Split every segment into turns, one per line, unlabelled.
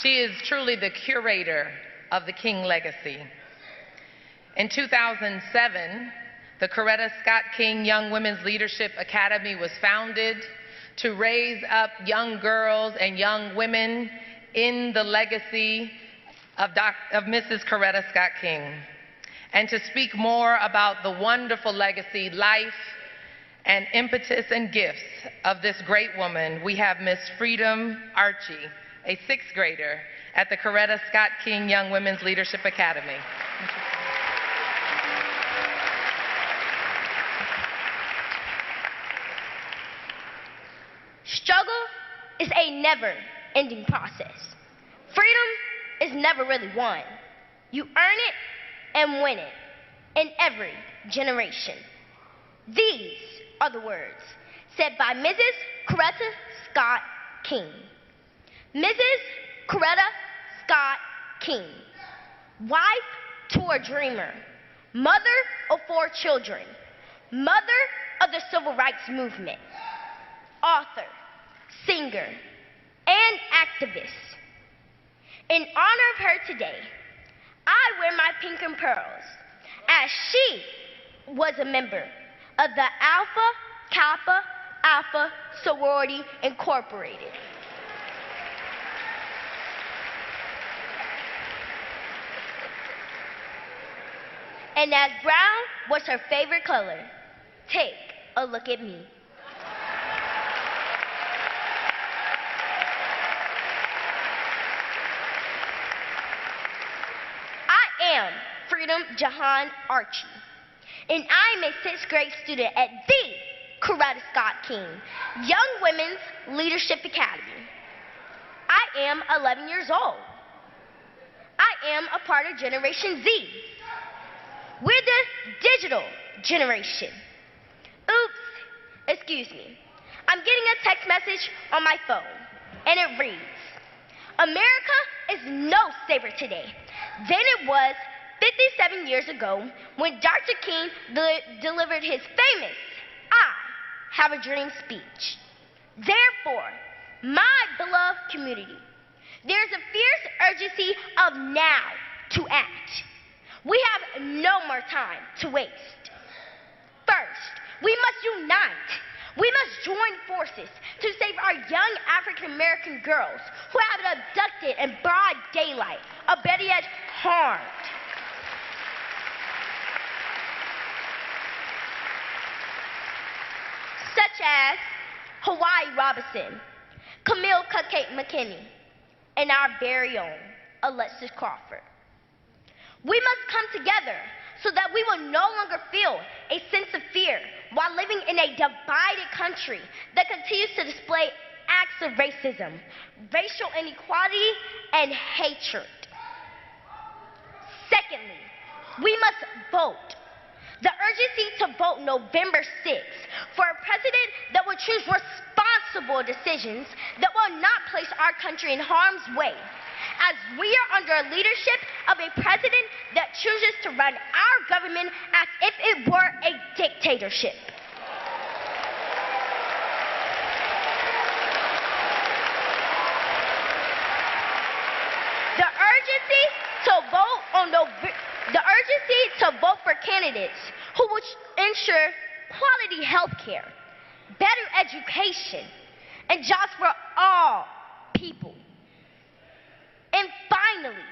She is truly the curator of the King legacy. In 2007, the Coretta Scott King Young Women's Leadership Academy was founded to raise up young girls and young women in the legacy of Mrs. Coretta Scott King. And to speak more about the wonderful legacy, life, and impetus and gifts of this great woman, we have Miss Freedom Archie, a sixth grader at the Coretta Scott King Young Women's Leadership Academy.
Struggle is a never-ending process. Freedom is never really won. You earn it and win it in every generation. These are the words said by Mrs. Coretta Scott King. Mrs. Coretta Scott King, wife to a dreamer, mother of 4 children, mother of the civil rights movement, author, singer, and activist. In honor of her today, I wear my pink and pearls, as she was a member of the Alpha Kappa Alpha Sorority Incorporated. And as brown was her favorite color, take a look at me. I am Freedom Jahan Archie, and I'm a 6th grade student at the Coretta Scott King Young Women's Leadership Academy. I am 11 years old. I am a part of Generation Z. We're the digital generation. Oops, excuse me. I'm getting a text message on my phone, and it reads, America is no safer today than it was 57 years ago when Dr. King delivered his famous I Have a Dream speech. Therefore, my beloved community, there's a fierce urgency of now to act. We have no more time to waste. First, we must unite. We must join forces to save our young African American girls who have been abducted in broad daylight, or better yet, harmed. Such as Hawaii Robinson, Camille Cupcake McKinney, and our very own Alexis Crawford. We must come together so that we will no longer feel a sense of fear while living in a divided country that continues to display acts of racism, racial inequality, and hatred. Secondly, we must vote. The urgency to vote November 6th for a president that will choose responsible decisions that will not place our country in harm's way, as we are under a leadership of a president that chooses to run our government as if it were a dictatorship. The urgency to vote for candidates who will ensure quality health care, better education, and jobs for all people. And finally,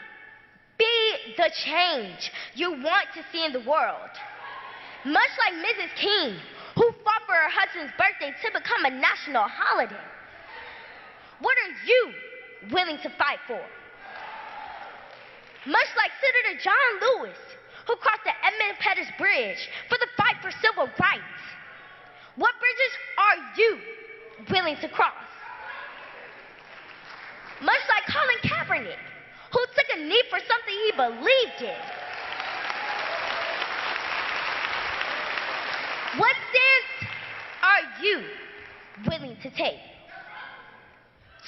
be the change you want to see in the world. Much like Mrs. King, who fought for her husband's birthday to become a national holiday. What are you willing to fight for? Much like Senator John Lewis, who crossed the Edmund Pettus Bridge for the fight for civil rights. What bridges are you willing to cross? Much like Colin Kaepernick, who took a knee for something he believed in. What stance are you willing to take?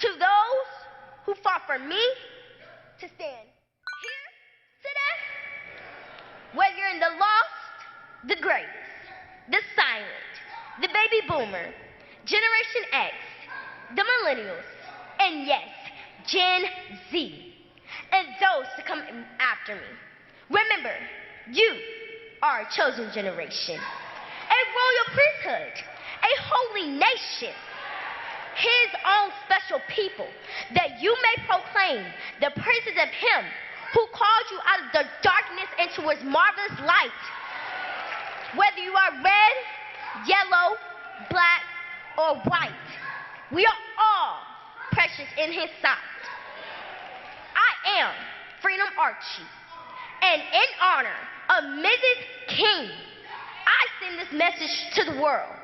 To those who fought for me to stand here today, whether you're in the lost, the greatest, the silent, the baby boomer, Generation X, the millennials, and yes, Gen Z, and those to come after me. Remember, you are a chosen generation, a royal priesthood, a holy nation, his own special people, that you may proclaim the praises of him who called you out of the darkness into his marvelous light. Whether you are red, yellow, black, or white, we are all precious in his sight. I am Freedom Archie, and in honor of Mrs. King, I send this message to the world.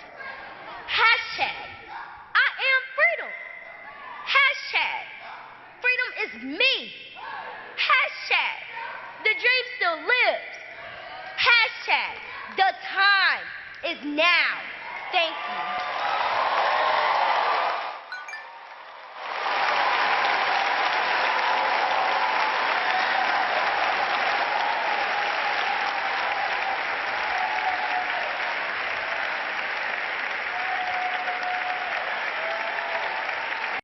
Hashtag, I am freedom. Hashtag, freedom is me. Hashtag, the dream still lives. Hashtag, the time is now. Thank you.